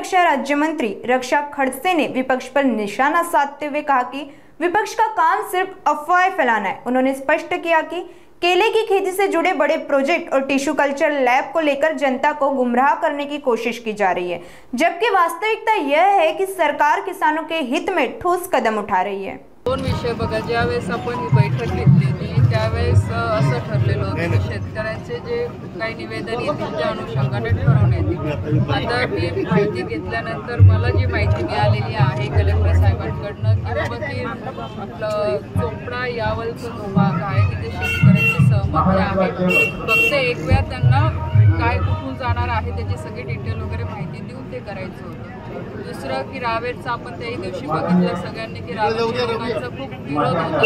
रक्षा राज्य मंत्री रक्षा खड़से ने विपक्ष पर निशाना साधते हुए कहा कि विपक्ष का काम सिर्फ अफवाहें फैलाना है। उन्होंने स्पष्ट किया कि केले की खेती से जुड़े बड़े प्रोजेक्ट और टिश्यू कल्चर लैब को लेकर जनता को गुमराह करने की कोशिश की जा रही है, जबकि वास्तविकता यह है कि सरकार किसानों के हित में ठोस कदम उठा रही है। दोन विषय बघा, ज्यावेळेस आपण ही बैठक घेतली होती त्यावेळेस असं ठरलेलं होतं की शेतकऱ्यांचे जे काही निवेदन येतील त्या अनुषंगाने ठरवण्यात येईल। आता मी माहिती घेतल्यानंतर मला जी माहिती मिळालेली आहे कलेक्टर साहेबांकडनं की बाबा की आपलं चोपडा यावलचा जो भाग आहे तिथे शेतकऱ्यांची सहमती आहे, फक्त एक वेळा त्यांना काय कुठून जाणार आहे त्याची सगळी डिटेल वगैरे माहिती देऊन ते करायचं होतं। दुसरं की रावेरचं आपण त्याही दिवशी बघितलं सगळ्यांनी की रावेरच्या लोकांचा खूप विरोध होता,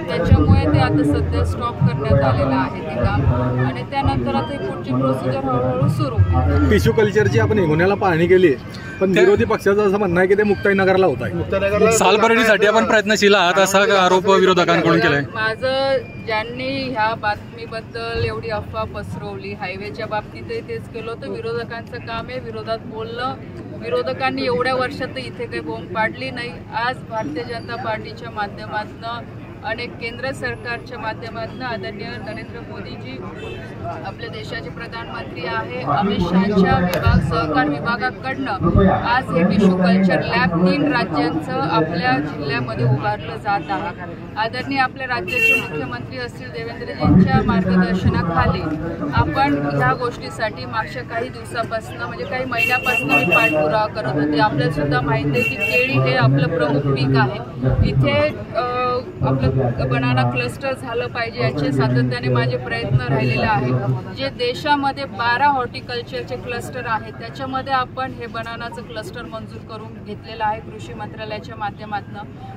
त्याच्यामुळे ते आता सध्या स्टॉप करण्यात आलेलं आहे ते काम, आणि त्यानंतर आता ही पुढची प्रोसिजर हळूहळू सुरू होईल। टिश्यू कल्चरची आपण हिंगोण्याला पाहणी केली, पण विरोधी पक्षाचं असं म्हणणं आहे की ते मुक्ताईनगरला होत आहे। सालभरणीसाठी आपण प्रयत्नशील आहात असा आरोप विरोधकांकडून केलाय। माझं ज्यांनी ह्या बातमीबद्दल एवढी अफवा पसरवली, हायवेच्या बाबतीतही तेच केलं होतं। विरोधकांचं काम आहे विरोधात बोलणं। विरोधकांनी एवढ्या वर्षात इथे काही बोंब पाडली नाही। आज भारतीय जनता पार्टीच्या माध्यमातून अनेक केंद्र सरकारच्या माध्यमातून आदरणीय नरेंद्र मोदीजी आपल्या देशाचे प्रधानमंत्री आहे, अमित शहाच्या सहकार विभागाकडनं आज हे टिश्यू कल्चर लॅब 3 राज्यांचं आपल्या जिल्ह्यामध्ये उभारलं जात आहे। आदरणीय आपल्या राज्याचे मुख्यमंत्री असतील देवेंद्रजींच्या मार्गदर्शनाखाली आपण ह्या गोष्टीसाठी मागच्या काही दिवसापासून म्हणजे काही महिन्यापासून मी पाठपुरावा करत होते। आपल्याला सुद्धा माहिती आहे की केळी हे आपलं प्रमुख पीक आहे, इथे आपलं बनाना क्लस्टर झालं पाहिजे याचे सातत्याने माझे प्रयत्न राहिलेले आहेत। जे देशामध्ये 12 हॉर्टिकल्चरचे क्लस्टर आहेत त्याच्यामध्ये आपण हे बनानाचं क्लस्टर मंजूर करून घेतलेला आहे कृषी मंत्रालयाच्या माध्यमातून,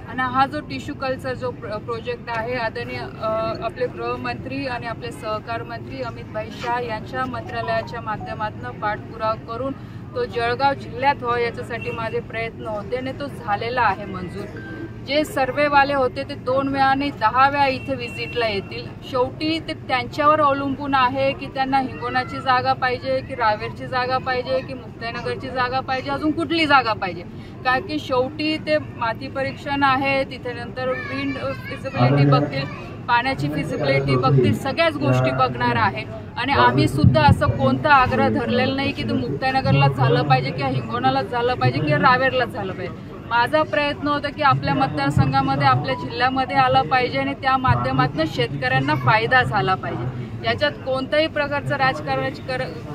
आणि हा जो टिश्यू कल्चर जो प्रोजेक्ट आहे आदरणीय आपले गृहमंत्री आणि आपले सहकार मंत्री अमित भाई शाह यांच्या मंत्रालयाच्या माध्यमातून पाठपुरावा करून तो जळगाव जिल्ह्यात व्हावा याच्यासाठी माझे प्रयत्न होते आणि तो झालेला आहे मंजूर। जे सर्वेवाले होते ते 2 वेळा नाही 10 वेळा इथे व्हिजिटला येतील। शेवटी ते त्यांच्यावर अवलंबून आहे की त्यांना हिंगोण्याची जागा पाहिजे की रावेरची जागा पाहिजे की मुक्ताईनगरची जागा पाहिजे, अजून कुठली जागा पाहिजे, कारण की शेवटी ते माती परीक्षण आहे, तिथे नंतर विंड फिजिबिलिटी बघतील, पाण्याची फिजिबिलिटी बघतील, सगळ्याच गोष्टी बघणार आहे। आणि आम्ही सुद्धा असं कोणता आग्रह धरलेला नाही की ते मुक्ताईनगरलाच झालं पाहिजे किंवा हिंगोण्यालाच झालं पाहिजे किंवा रावेरलाच झालं पाहिजे। माझा प्रयत्न होता की आपल्या मतदारसंघामध्ये आपल्या जिल्ह्यामध्ये आला पाहिजे आणि त्या माध्यमातून शेतकऱ्यांना फायदा झाला पाहिजे। याच्यात कोणत्याही प्रकारचं राजकारणाची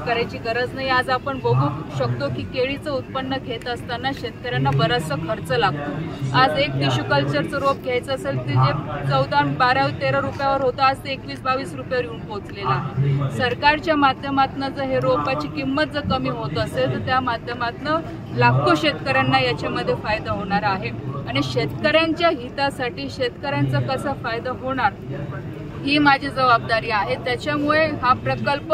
करायची गरज नाही। आज आपण बघू शकतो की केळीचं उत्पन्न घेत असताना शेतकऱ्यांना बराचसा खर्च लागतो। आज एक टिश्यू कल्चरचं रोप घ्यायचं असेल ते जे 14, 12, 13 रुपयावर होतं आज ते 21-22 रुपयावर येऊन पोहोचलेलं आहे। सरकारच्या माध्यमातून जर हे रोपाची किंमत जर कमी होत असेल तर त्या माध्यमातून लाखो शेतकऱ्यांना याच्यामध्ये फायदा होणार आहे, आणि शेतकऱ्यांच्या हितासाठी शेतकऱ्यांचा कसा फायदा होणार ही माझी जबाबदारी आहे। त्याच्यामुळे हा प्रकल्प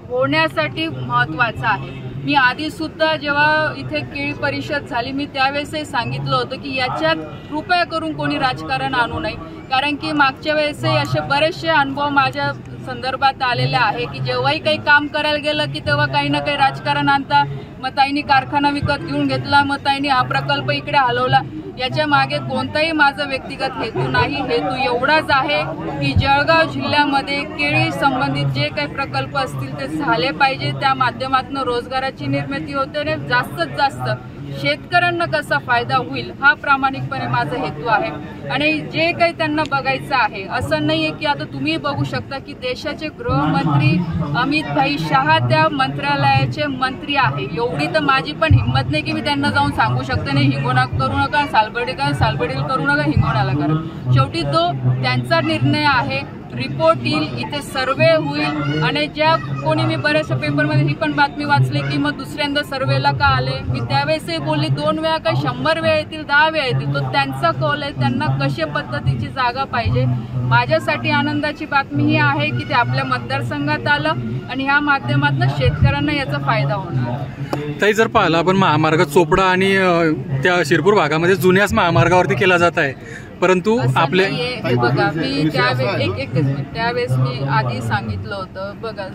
होण्यासाठी महत्त्वाचा आहे। मी आधी सुद्धा जेव्हा इथे केळी परिषद झाली मी त्यावेळेसही सांगितलं होतं की याच्यात कृपया करून कोणी राजकारण आणू नये, कारण की मागच्या वेळेसही असे बरेचसे अनुभव माझ्या संदर्भात आलेले आहे की जेव्हाही काही काम करायला गेलं की तेव्हा काही ना काही राजकारण आणता, मग ताईंनी कारखाना विकत घेऊन घेतला, मग ताईंनी हा प्रकल्प इकडे हलवला। याच्या मागे कोणताही माझा व्यक्तिगत हेतू नाही। हेतू एवढाच आहे की जळगाव जिल्ह्यामध्ये केळी संबंधित जे काही प्रकल्प असतील ते झाले पाहिजे, त्या माध्यमातून रोजगाराची निर्मिती होते आणि जास्तीत जास्त शेतकऱ्यांना कसा फायदा होईल हा प्रामाणिकपणे माझा हेतू आहे। आणि जे काही त्यांना बघायचं आहे असं नाहीये की आता तुम्ही बघू शकता की देशाचे गृहमंत्री अमित भाई शाह त्या मंत्रालयाचे मंत्री आहे। एवढी तर माझी पण हिंमत नाही की मी त्यांना जाऊन सांगू शकते नाही हिंगोणा करू नका, सालबर्डी करू नका, हिंगोण्याला करा। शेवटी तो त्यांचा निर्णय आहे। रिपोर्ट येईल, इथे सर्वे होईल, आणि ज्या कोणी मी बऱ्याचशा पेपरमध्ये ही पण बातमी वाचली की मग दुसऱ्यांदा सर्वेला का आले, मी त्यावेळेसही बोलली 2 वेळा काय 100 वेळा येतील 10 वेळा येतील, तो त्यांचा कौल आहे, त्यांना कशा पद्धतीची जागा पाहिजे। माझ्यासाठी आनंदाची बातमी ही आहे की ते आपल्या मतदारसंघात आलं आणि ह्या माध्यमातून शेतकऱ्यांना याचा फायदा होणार। ताई जर पाहिलं आपण महामार्ग चोपडा आणि त्या शिरपूर भागामध्ये जुन्याच महामार्गावरती केला जात आहे, परंतु आपले बघा मी त्यावेळेस मी आधी सांगितलं होतं बघा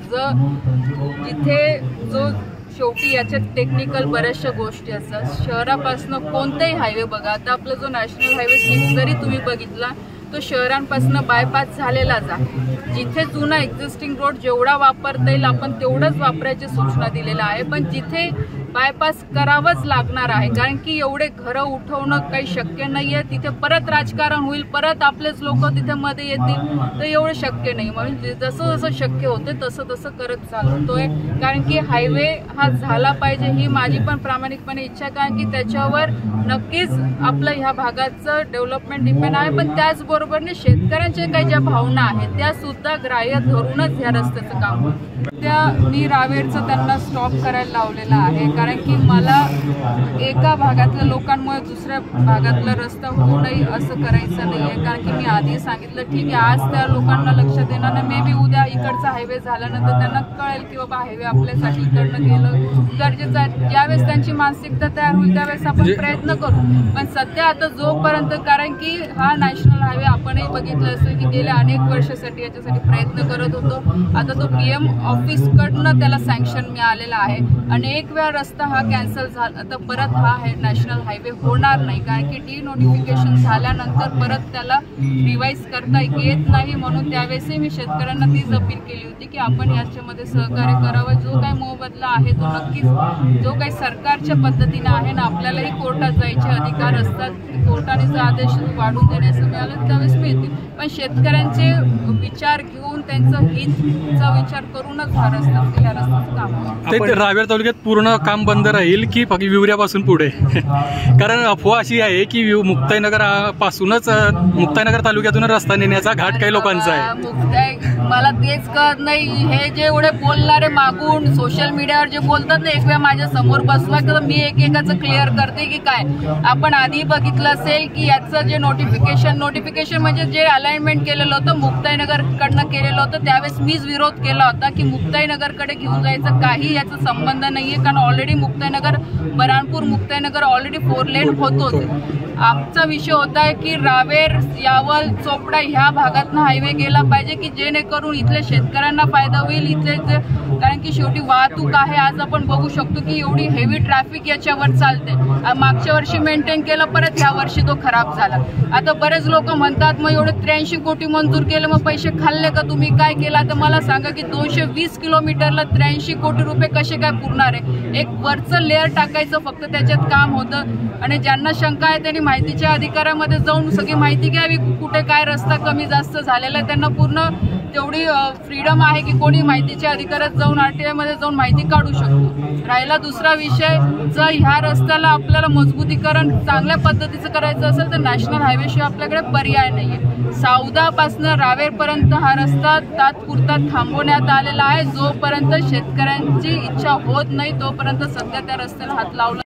जिथे जो शेवटी याच्यात टेक्निकल बऱ्याचशा गोष्टी असतात. शहरापासून कोणताही हायवे बघा, आता आपला जो नॅशनल हायवे 6 जरी तुम्ही बघितला तो शहरांपासून बायपास झालेलाच आहे. जिथे जुना एक्झिस्टिंग रोड जेवढा वापरता येईल आपण तेवढंच वापरायची सूचना दिलेल्या आहे, पण जिथे बायपास करावंच लागणार आहे कारण की एवढे घरं उठवणं काही शक्य नाही आहे. तिथे परत राजकारण होईल, परत आपलेच लोक तिथे मध्ये येतील, तर एवढं शक्य नाही. म्हणजे जसं जसं शक्य होतं तसं तसं करत चालतोय कारण की हायवे हा झाला पाहिजे ही माझी पण प्रामाणिकपणे इच्छा आहे, कारण की त्याच्यावर नक्कीच आपलं ह्या भागाचं डेव्हलपमेंट डिपेंड आहे. पण त्याचबरोबरने शेतकऱ्यांच्या काही ज्या भावना आहेत त्या सुद्धा ग्राह्य धरूनच ह्या रस्त्याचं काम मी रावेरचं त्यांना स्टॉप करायला लावलेलं आहे कारण की मला एका भागातल्या लोकांमुळे दुसऱ्या भागातला रस्ता होऊ नये असं करायचं नाही आहे. कारण की मी आधी सांगितलं ठीक आहे आज त्या लोकांना लक्षात येणार नाही, मे बी उद्या इकडचा हायवे झाल्यानंतर त्यांना कळेल की बाबा हायवे आपल्यासाठी इकडनं गेलं गरजेचं आहे. ज्यावेळेस त्यांची मानसिकता तयार होईल त्यावेळेस आपण प्रयत्न करू, पण सध्या आता जोपर्यंत कारण की हा नॅशनल हायवे आपणही बघितलं असेल की गेल्या अनेक वर्षासाठी याच्यासाठी प्रयत्न करत होतो. आता तो PM ऑफिसकडनं त्याला सँक्शन मिळालेलं आहे आणि एक वेळा रस्ता हा कॅन्सल झाला तर परत हा नॅशनल हायवे होणार नाही कारण की डिनोटिफिकेशन झाल्यानंतर परत त्याला रिवाईज करता येत नाही. म्हणून त्यावेळेसही मी शेतकऱ्यांना तीच अपील केली होती की आपण याच्यामध्ये सहकार्य करावं. जो काही मोबदला आहे तो नक्कीच जो काही सरकारच्या पद्धतीने आहे ना, आपल्यालाही कोर्टात जायचे अधिकार असतात, कोर्टाने जर आदेश वाढवून देण्याचं मिळालं त्यावेळेस मिळतील, पण शेतकऱ्यांचे विचार घेऊन त्यांचं हितचा विचार करूनच हा रस्त्याचं काम. रावेर तालुक्यात पूर्ण काम बंद राहील की फक्त विवऱ्यापासून पुढे? कारण अफवा अशी आहे की मुक्ताईनगर पासूनच मुक्ताईनगर तालुक्यातून रस्ता नेण्याचा घाट काही लोकांचा आहे. मला तेच कळत नाही, हे जे एवढे बोलणारे मागून सोशल मीडियावर जे बोलतात ना, एक वेळा माझ्या समोर बसवा तर मी एकेकाचं क्लिअर करते की काय. आपण आधी बघितलं असेल की याचं जे नोटिफिकेशन म्हणजे जे अलाइनमेंट केलेलं होतं मुक्ताईनगरकडनं केलेलं होतं त्यावेळेस मीच विरोध केला होता की मुक्ताईनगरकडे घेऊन जायचं काही याचा संबंध नाहीये कारण ऑलरेडी मुक्ताईनगर बऱ्हाणपूर मुक्ताईनगर ऑलरेडी 4 लेन होतोच. आमचा विषय होता आहे की रावेर यावल चोपडा ह्या भागातनं हायवे गेला पाहिजे की जेणेकरून इथल्या शेतकऱ्यांना फायदा होईल. इथले कारण की शेवटी वाहतूक आहे, आज आपण बघू शकतो की एवढी हेवी ट्रॅफिक याच्यावर चालते. मागच्या वर्षी मेंटेन केलं, परत ह्या वर्षी तो खराब झाला. आता बरेच लोक म्हणतात मग एवढे 83 कोटी मंजूर केलं मग पैसे खाल्ले का तुम्ही, काय केलं? आता मला सांगा की 220 किलोमीटरला 83 कोटी रुपये कसे काय पुरणार आहे? एक वरचं लेअर टाकायचं फक्त त्याच्यात काम होतं. आणि ज्यांना शंका आहे त्यांनी माहितीच्या अधिकारामध्ये जाऊन सगळी माहिती घ्यावी, कुठे काय रस्ता कमी जास्त झालेला आहे. त्यांना पूर्ण तेवढी फ्रीडम आहे की कोणी माहितीच्या अधिकारात जाऊन RTI मध्ये जाऊन माहिती काढू शकतो. राहिला दुसरा विषय, जर ह्या रस्त्याला आपल्याला मजबूतीकरण चांगल्या पद्धतीचं करायचं असेल तर नॅशनल हायवेशिवाय आपल्याकडे पर्याय नाहीये. सावदापासून रावेरपर्यंत हा रस्ता तात्पुरता थांबवण्यात आलेला आहे. जोपर्यंत शेतकऱ्यांची इच्छा होत नाही तोपर्यंत सध्या त्या रस्त्याला हात लावला